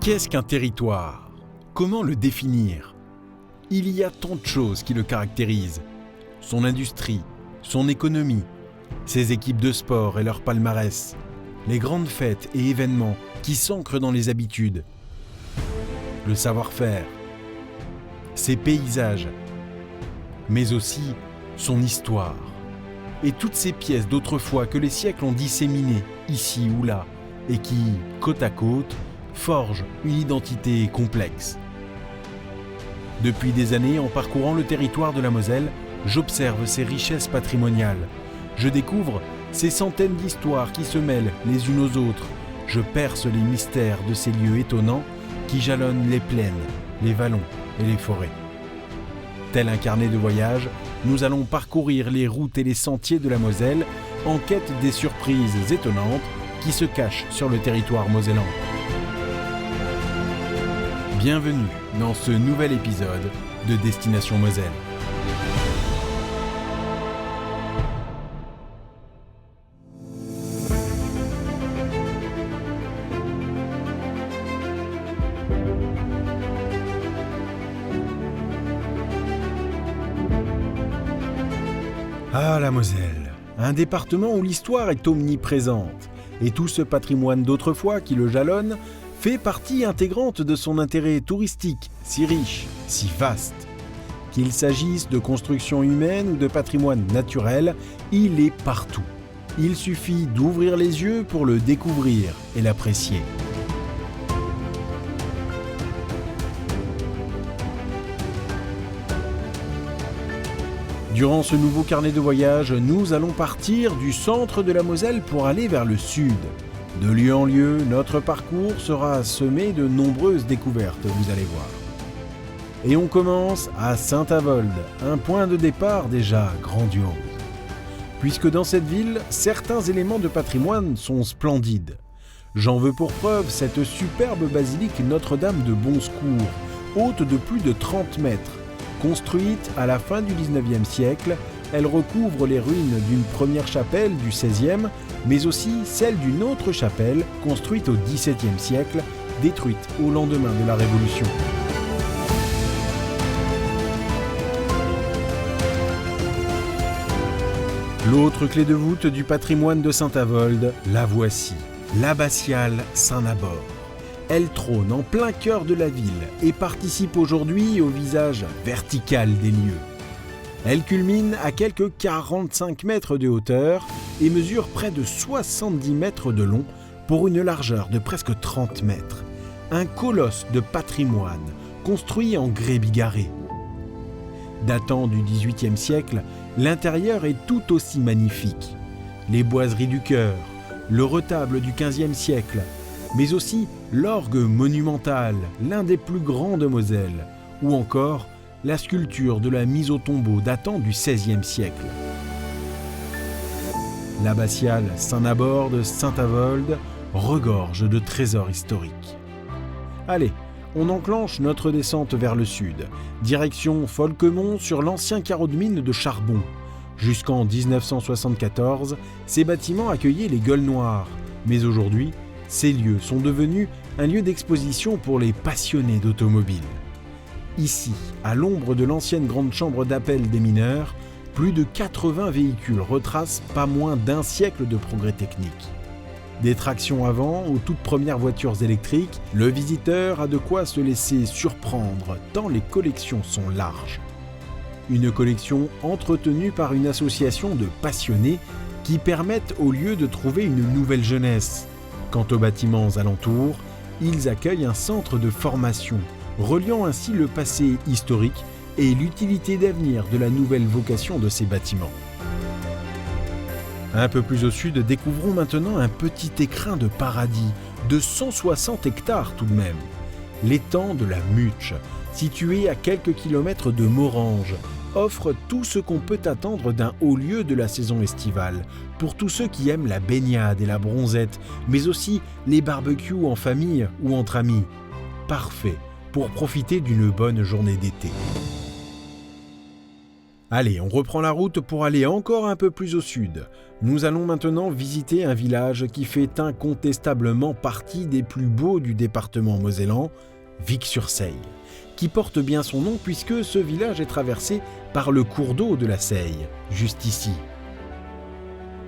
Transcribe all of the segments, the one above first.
Qu'est-ce qu'un territoire ? Comment le définir ? Il y a tant de choses qui le caractérisent. Son industrie, son économie, ses équipes de sport et leur palmarès, les grandes fêtes et événements qui s'ancrent dans les habitudes, le savoir-faire, ses paysages, mais aussi son histoire et toutes ces pièces d'autrefois que les siècles ont disséminées ici ou là et qui, côte à côte, forgent une identité complexe. Depuis des années, en parcourant le territoire de la Moselle, j'observe ces richesses patrimoniales. Je découvre ces centaines d'histoires qui se mêlent les unes aux autres. Je perce les mystères de ces lieux étonnants qui jalonnent les plaines, les vallons et les forêts. Tel un carnet de voyage, nous allons parcourir les routes et les sentiers de la Moselle en quête des surprises étonnantes qui se cachent sur le territoire mosellan. Bienvenue dans ce nouvel épisode de Destination Moselle. Ah, la Moselle, un département où l'histoire est omniprésente, et tout ce patrimoine d'autrefois qui le jalonne fait partie intégrante de son intérêt touristique, si riche, si vaste. Qu'il s'agisse de constructions humaines ou de patrimoine naturel, il est partout. Il suffit d'ouvrir les yeux pour le découvrir et l'apprécier. Durant ce nouveau carnet de voyage, nous allons partir du centre de la Moselle pour aller vers le sud. De lieu en lieu, notre parcours sera semé de nombreuses découvertes, vous allez voir. Et on commence à Saint-Avold, un point de départ déjà grandiose. Puisque dans cette ville, certains éléments de patrimoine sont splendides. J'en veux pour preuve cette superbe basilique Notre-Dame de Bon Secours, haute de plus de 30 mètres. Construite à la fin du XIXe siècle, elle recouvre les ruines d'une première chapelle du XVIe, mais aussi celle d'une autre chapelle construite au XVIIe siècle, détruite au lendemain de la Révolution. L'autre clé de voûte du patrimoine de Saint-Avold, la voici, l'abbatiale Saint-Nabor. Elle trône en plein cœur de la ville et participe aujourd'hui au visage vertical des lieux. Elle culmine à quelques 45 mètres de hauteur et mesure près de 70 mètres de long pour une largeur de presque 30 mètres. Un colosse de patrimoine construit en grès bigarré. Datant du XVIIIe siècle, l'intérieur est tout aussi magnifique. Les boiseries du chœur, le retable du XVe siècle, mais aussi l'orgue monumental, l'un des plus grands de Moselle, ou encore la sculpture de la mise au tombeau datant du XVIe siècle. L'abbatiale Saint-Nabor de Saint-Avold regorge de trésors historiques. Allez, on enclenche notre descente vers le sud, direction Folquemont sur l'ancien carreau de mine de charbon. Jusqu'en 1974, ces bâtiments accueillaient les gueules noires, mais aujourd'hui, ces lieux sont devenus un lieu d'exposition pour les passionnés d'automobile. Ici, à l'ombre de l'ancienne grande chambre d'appel des mineurs, plus de 80 véhicules retracent pas moins d'un siècle de progrès techniques. Des tractions avant aux toutes premières voitures électriques, le visiteur a de quoi se laisser surprendre tant les collections sont larges. Une collection entretenue par une association de passionnés qui permettent au lieu de trouver une nouvelle jeunesse. Quant aux bâtiments alentours, ils accueillent un centre de formation, reliant ainsi le passé historique et l'utilité d'avenir de la nouvelle vocation de ces bâtiments. Un peu plus au sud, découvrons maintenant un petit écrin de paradis, de 160 hectares tout de même. L'étang de la Muche, situé à quelques kilomètres de Morhange, offre tout ce qu'on peut attendre d'un haut lieu de la saison estivale, pour tous ceux qui aiment la baignade et la bronzette, mais aussi les barbecues en famille ou entre amis. Parfait pour profiter d'une bonne journée d'été. Allez, on reprend la route pour aller encore un peu plus au sud. Nous allons maintenant visiter un village qui fait incontestablement partie des plus beaux du département mosellan, Vic-sur-Seille, qui porte bien son nom puisque ce village est traversé par le cours d'eau de la Seille, juste ici.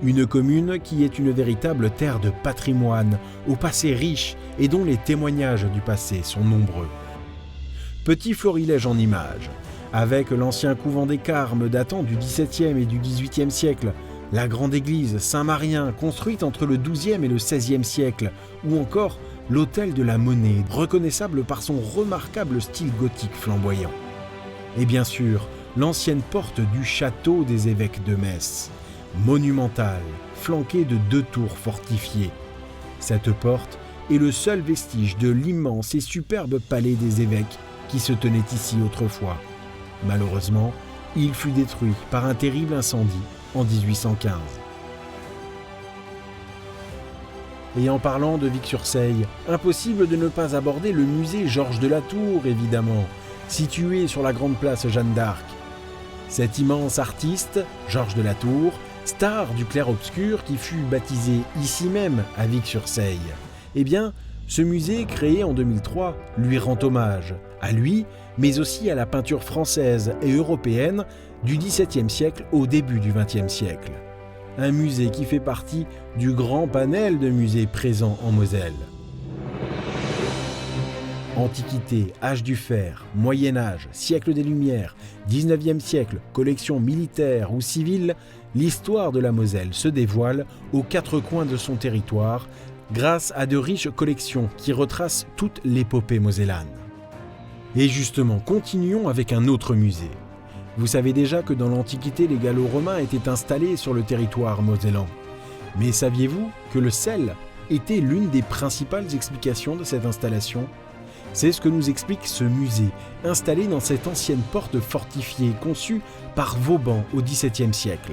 Une commune qui est une véritable terre de patrimoine, au passé riche et dont les témoignages du passé sont nombreux. Petit florilège en images, avec l'ancien couvent des Carmes datant du XVIIe et du XVIIIe siècle, la grande église Saint-Marien construite entre le XIIe et le XVIe siècle, ou encore l'hôtel de la Monnaie, reconnaissable par son remarquable style gothique flamboyant. Et bien sûr, l'ancienne porte du château des évêques de Metz, monumentale, flanquée de 2 tours fortifiées. Cette porte est le seul vestige de l'immense et superbe palais des évêques qui se tenait ici autrefois. Malheureusement, il fut détruit par un terrible incendie en 1815. Et en parlant de Vic-sur-Seille, impossible de ne pas aborder le musée Georges de la Tour, évidemment, situé sur la grande place Jeanne d'Arc. Cet immense artiste, Georges de la Tour, star du clair-obscur qui fut baptisé ici même à Vic-sur-Seille, eh bien, ce musée, créé en 2003, lui rend hommage, à lui, mais aussi à la peinture française et européenne du XVIIe siècle au début du XXe siècle. Un musée qui fait partie du grand panel de musées présents en Moselle. Antiquité, âge du fer, Moyen-Âge, siècle des Lumières, 19e siècle, collection militaire ou civile, l'histoire de la Moselle se dévoile aux 4 coins de son territoire grâce à de riches collections qui retracent toute l'épopée mosellane. Et justement, continuons avec un autre musée. Vous savez déjà que dans l'Antiquité, les Gallo-Romains étaient installés sur le territoire mosellan. Mais saviez-vous que le sel était l'une des principales explications de cette installation ? C'est ce que nous explique ce musée, installé dans cette ancienne porte fortifiée conçue par Vauban au XVIIe siècle.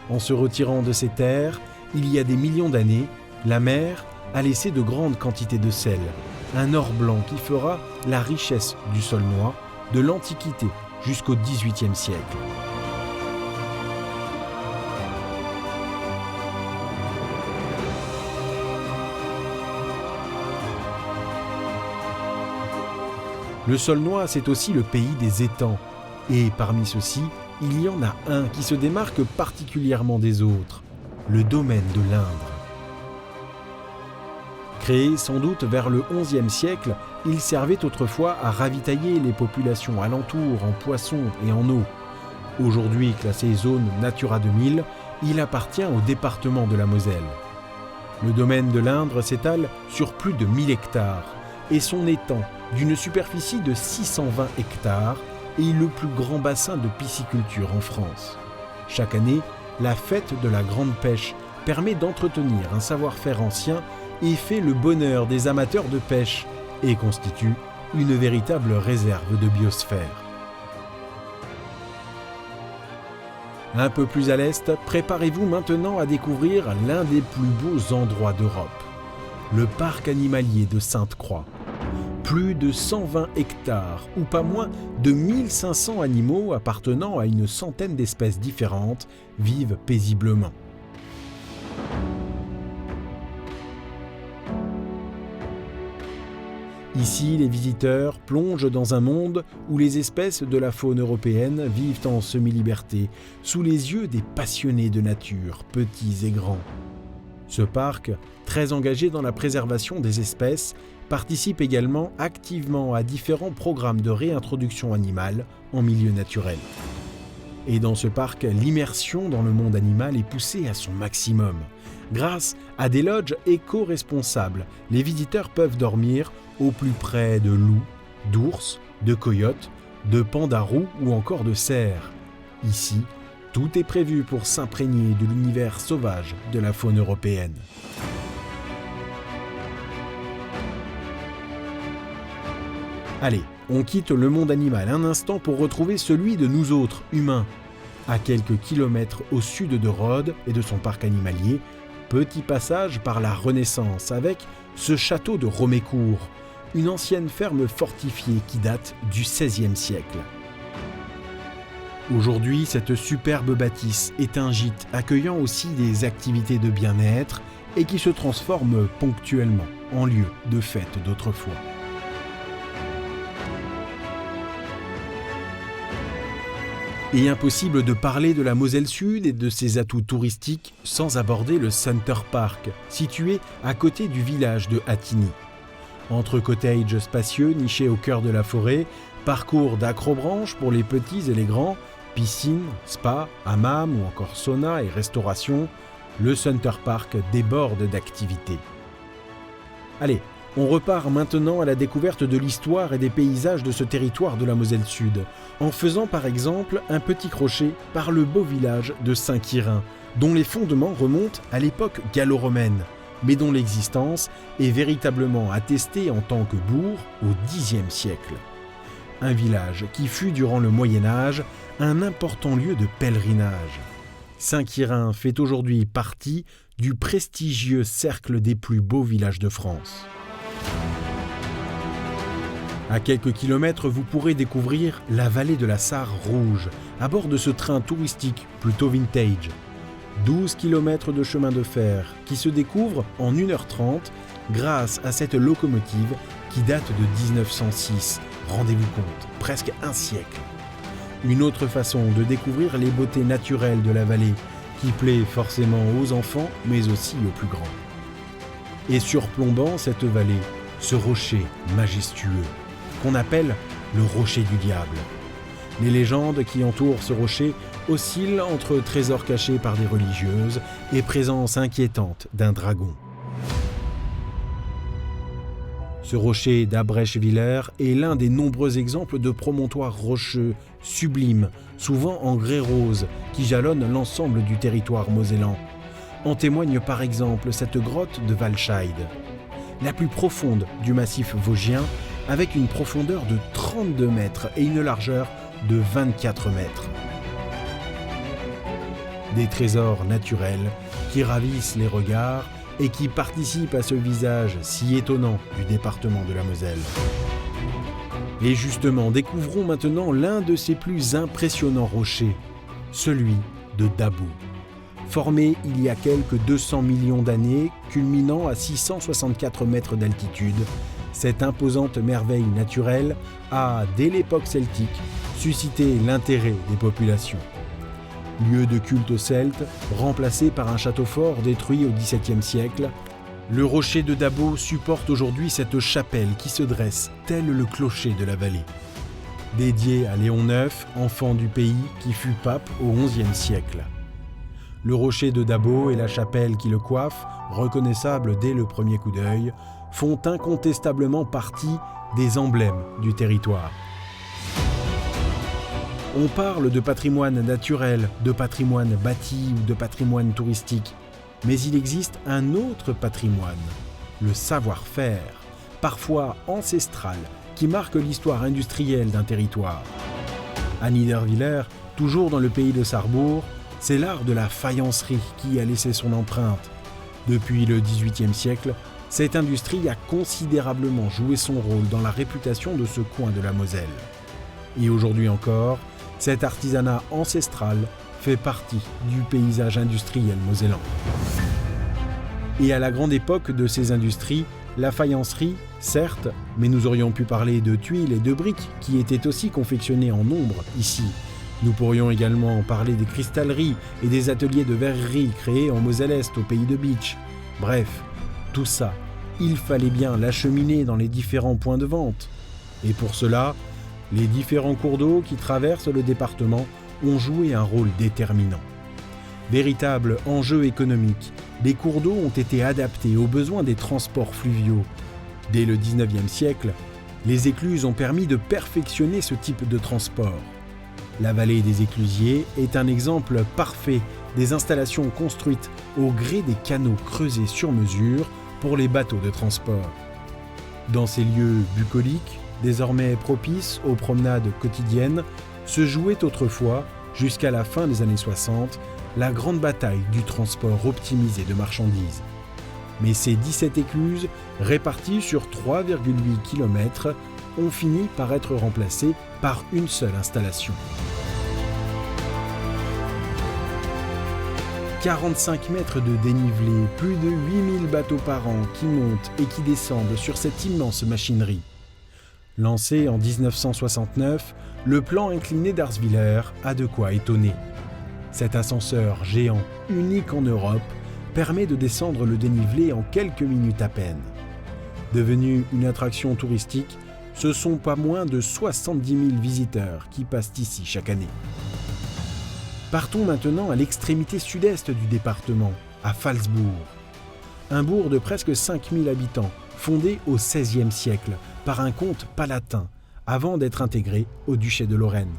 En se retirant de ces terres, il y a des millions d'années, la mer a laissé de grandes quantités de sel, un or blanc qui fera la richesse du Saulnois de l'Antiquité jusqu'au XVIIIe siècle. Le Saulnois, c'est aussi le pays des étangs. Et parmi ceux-ci, il y en a un qui se démarque particulièrement des autres, le domaine de l'Indre. Créé sans doute vers le XIe siècle, il servait autrefois à ravitailler les populations alentours en poissons et en eau. Aujourd'hui classé zone Natura 2000, il appartient au département de la Moselle. Le domaine de l'Indre s'étale sur plus de 1000 hectares et son étang, d'une superficie de 620 hectares, est le plus grand bassin de pisciculture en France. Chaque année, la fête de la grande pêche permet d'entretenir un savoir-faire ancien et fait le bonheur des amateurs de pêche et constitue une véritable réserve de biosphère. Un peu plus à l'est, préparez-vous maintenant à découvrir l'un des plus beaux endroits d'Europe, le parc animalier de Sainte-Croix. Plus de 120 hectares, ou pas moins de 1500 animaux appartenant à une centaine d'espèces différentes, vivent paisiblement. Ici, les visiteurs plongent dans un monde où les espèces de la faune européenne vivent en semi-liberté, sous les yeux des passionnés de nature, petits et grands. Ce parc, très engagé dans la préservation des espèces, participe également activement à différents programmes de réintroduction animale en milieu naturel. Et dans ce parc, l'immersion dans le monde animal est poussée à son maximum. Grâce à des lodges éco-responsables, les visiteurs peuvent dormir au plus près de loups, d'ours, de coyotes, de pandas roux ou encore de cerfs. Ici, tout est prévu pour s'imprégner de l'univers sauvage de la faune européenne. Allez, on quitte le monde animal un instant pour retrouver celui de nous autres, humains. À quelques kilomètres au sud de Rhodes et de son parc animalier, petit passage par la Renaissance avec ce château de Romécourt, une ancienne ferme fortifiée qui date du XVIe siècle. Aujourd'hui, cette superbe bâtisse est un gîte accueillant aussi des activités de bien-être et qui se transforme ponctuellement en lieu de fête d'autrefois. Et impossible de parler de la Moselle Sud et de ses atouts touristiques sans aborder le Center Park, situé à côté du village de Attigny. Entre cottages spacieux nichés au cœur de la forêt, parcours d'acrobranche pour les petits et les grands, piscine, spa, hammam ou encore sauna et restauration, le Center Park déborde d'activités. Allez, on repart maintenant à la découverte de l'histoire et des paysages de ce territoire de la Moselle Sud, en faisant par exemple un petit crochet par le beau village de Saint-Quirin, dont les fondements remontent à l'époque gallo-romaine, mais dont l'existence est véritablement attestée en tant que bourg au Xe siècle. Un village qui fut durant le Moyen-Âge un important lieu de pèlerinage. Saint-Quirin fait aujourd'hui partie du prestigieux cercle des plus beaux villages de France. À quelques kilomètres, vous pourrez découvrir la vallée de la Sarre rouge, à bord de ce train touristique plutôt vintage. 12 km de chemin de fer qui se découvre en 1h30 grâce à cette locomotive qui date de 1906. Rendez-vous compte, presque un siècle. Une autre façon de découvrir les beautés naturelles de la vallée qui plaît forcément aux enfants mais aussi aux plus grands. Et surplombant cette vallée, ce rocher majestueux qu'on appelle le rocher du diable. Les légendes qui entourent ce rocher oscillent entre trésors cachés par des religieuses et présence inquiétante d'un dragon. Ce rocher d'Abrèche-Villers est l'un des nombreux exemples de promontoires rocheux sublimes, souvent en grès rose, qui jalonnent l'ensemble du territoire mosellan. En témoigne par exemple cette grotte de Walscheid, la plus profonde du massif vosgien, avec une profondeur de 32 mètres et une largeur de 24 mètres. Des trésors naturels qui ravissent les regards et qui participent à ce visage si étonnant du département de la Moselle. Et justement, découvrons maintenant l'un de ses plus impressionnants rochers, celui de Dabo. Formé il y a quelques 200 millions d'années, culminant à 664 mètres d'altitude, cette imposante merveille naturelle a, dès l'époque celtique, suscité l'intérêt des populations. Lieu de culte celte, remplacé par un château fort détruit au XVIIe siècle, le rocher de Dabo supporte aujourd'hui cette chapelle qui se dresse tel le clocher de la vallée. Dédiée à Léon IX, enfant du pays qui fut pape au XIe siècle. Le rocher de Dabo et la chapelle qui le coiffe, reconnaissables dès le premier coup d'œil, font incontestablement partie des emblèmes du territoire. On parle de patrimoine naturel, de patrimoine bâti ou de patrimoine touristique, mais il existe un autre patrimoine, le savoir-faire, parfois ancestral, qui marque l'histoire industrielle d'un territoire. À Niederwiller, toujours dans le pays de Sarrebourg, c'est l'art de la faïencerie qui a laissé son empreinte. Depuis le XVIIIe siècle, cette industrie a considérablement joué son rôle dans la réputation de ce coin de la Moselle. Et aujourd'hui encore, cet artisanat ancestral fait partie du paysage industriel mosellan. Et à la grande époque de ces industries, la faïencerie, certes, mais nous aurions pu parler de tuiles et de briques qui étaient aussi confectionnées en nombre ici. Nous pourrions également parler des cristalleries et des ateliers de verrerie créés en Moselle-Est au pays de Bitche. Bref, tout ça, il fallait bien l'acheminer dans les différents points de vente. Et pour cela, les différents cours d'eau qui traversent le département ont joué un rôle déterminant. Véritable enjeu économique, les cours d'eau ont été adaptés aux besoins des transports fluviaux. Dès le XIXe siècle, les écluses ont permis de perfectionner ce type de transport. La vallée des Éclusiers est un exemple parfait des installations construites au gré des canaux creusés sur mesure pour les bateaux de transport. Dans ces lieux bucoliques, désormais propices aux promenades quotidiennes, se jouait autrefois, jusqu'à la fin des années 60, la grande bataille du transport optimisé de marchandises. Mais ces 17 écluses, réparties sur 3,8 km, ont fini par être remplacées par une seule installation. 45 mètres de dénivelé, plus de 8000 bateaux par an qui montent et qui descendent sur cette immense machinerie. Lancé en 1969, le plan incliné d'Arzwiller a de quoi étonner. Cet ascenseur géant, unique en Europe, permet de descendre le dénivelé en quelques minutes à peine. Devenu une attraction touristique, ce sont pas moins de 70 000 visiteurs qui passent ici chaque année. Partons maintenant à l'extrémité sud-est du département, à Phalsbourg. Un bourg de presque 5000 habitants, fondé au XVIe siècle par un comte palatin, avant d'être intégré au duché de Lorraine.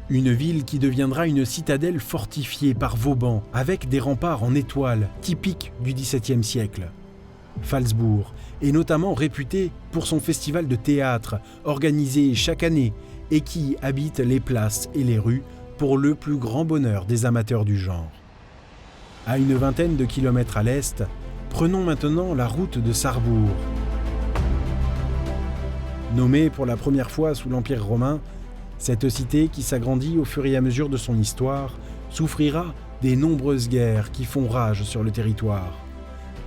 Une ville qui deviendra une citadelle fortifiée par Vauban, avec des remparts en étoiles, typiques du XVIIe siècle. Phalsbourg est notamment réputé pour son festival de théâtre, organisé chaque année, et qui habite les places et les rues pour le plus grand bonheur des amateurs du genre. À une vingtaine de kilomètres à l'est, prenons maintenant la route de Sarrebourg. Nommée pour la première fois sous l'Empire romain, cette cité qui s'agrandit au fur et à mesure de son histoire souffrira des nombreuses guerres qui font rage sur le territoire.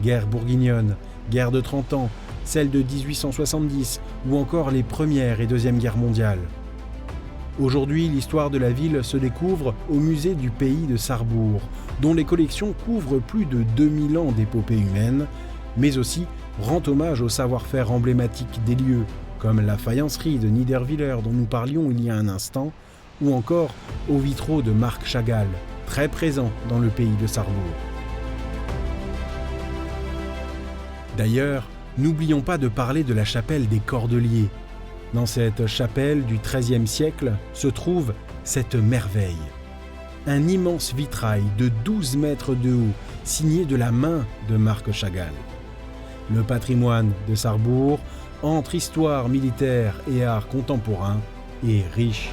Guerre bourguignonne, guerre de 30 ans, celle de 1870 ou encore les Première et Deuxième Guerres mondiales. Aujourd'hui, l'histoire de la ville se découvre au musée du pays de Sarrebourg, dont les collections couvrent plus de 2000 ans d'épopée humaine, mais aussi rend hommage au savoir-faire emblématique des lieux, comme la faïencerie de Niederwiller dont nous parlions il y a un instant, ou encore aux vitraux de Marc Chagall, très présents dans le pays de Sarrebourg. D'ailleurs, n'oublions pas de parler de la chapelle des Cordeliers. Dans cette chapelle du XIIIe siècle se trouve cette merveille. Un immense vitrail de 12 mètres de haut, signé de la main de Marc Chagall. Le patrimoine de Sarrebourg, entre histoire militaire et art contemporain, est riche.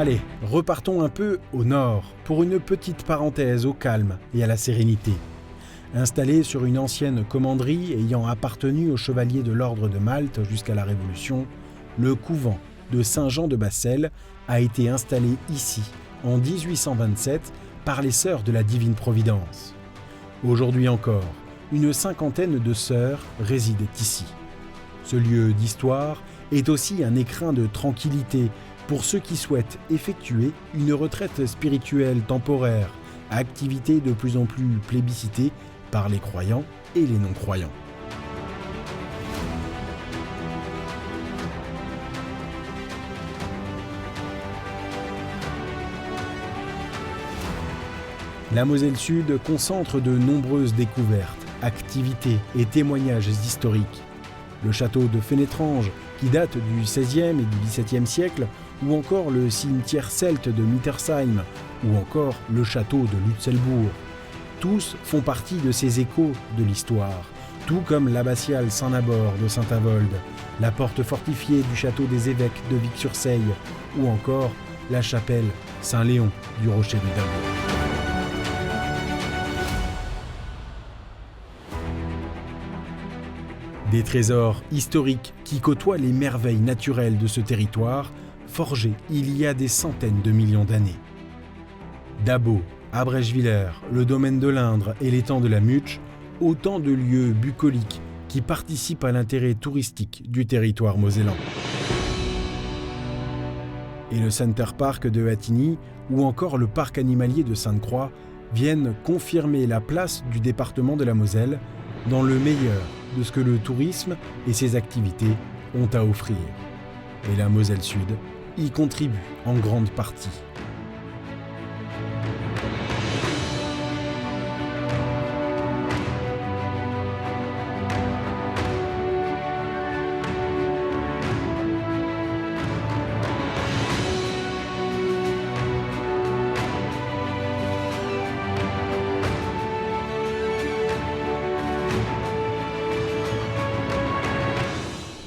Allez, repartons un peu au nord, pour une petite parenthèse au calme et à la sérénité. Installé sur une ancienne commanderie ayant appartenu aux chevaliers de l'ordre de Malte jusqu'à la Révolution, le couvent de Saint-Jean-de-Bassel a été installé ici, en 1827, par les Sœurs de la Divine Providence. Aujourd'hui encore, une cinquantaine de sœurs résident ici. Ce lieu d'histoire est aussi un écrin de tranquillité pour ceux qui souhaitent effectuer une retraite spirituelle temporaire, activité de plus en plus plébiscitée par les croyants et les non-croyants. La Moselle Sud concentre de nombreuses découvertes, activités et témoignages historiques. Le château de Fénétrange, qui date du XVIe et du XVIIe siècle, ou encore le cimetière celte de Mittersheim, ou encore le château de Lutzelbourg. Tous font partie de ces échos de l'histoire, tout comme l'abbatiale Saint-Nabor de Saint-Avold, la porte fortifiée du château des évêques de Vic-sur-Seille, ou encore la chapelle Saint-Léon du Rocher du Dabour. Des trésors historiques qui côtoient les merveilles naturelles de ce territoire, forgé il y a des centaines de millions d'années. Dabo, Abrècheviller, le domaine de l'Indre et l'étang de la Muche, autant de lieux bucoliques qui participent à l'intérêt touristique du territoire mosellan. Et le Center Park de Attigny ou encore le parc animalier de Sainte-Croix viennent confirmer la place du département de la Moselle dans le meilleur de ce que le tourisme et ses activités ont à offrir. Et la Moselle Sud y contribue en grande partie.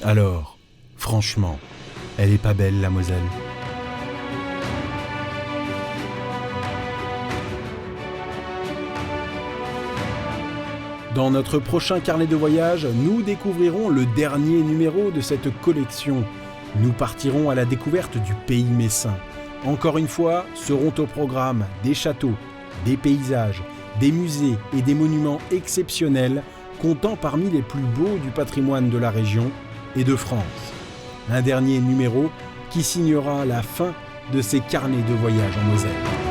Alors, franchement, elle est pas belle la Moselle. Dans notre prochain carnet de voyage, nous découvrirons le dernier numéro de cette collection. Nous partirons à la découverte du pays messin. Encore une fois, seront au programme des châteaux, des paysages, des musées et des monuments exceptionnels comptant parmi les plus beaux du patrimoine de la région et de France. Un dernier numéro qui signera la fin de ces carnets de voyage en Moselle.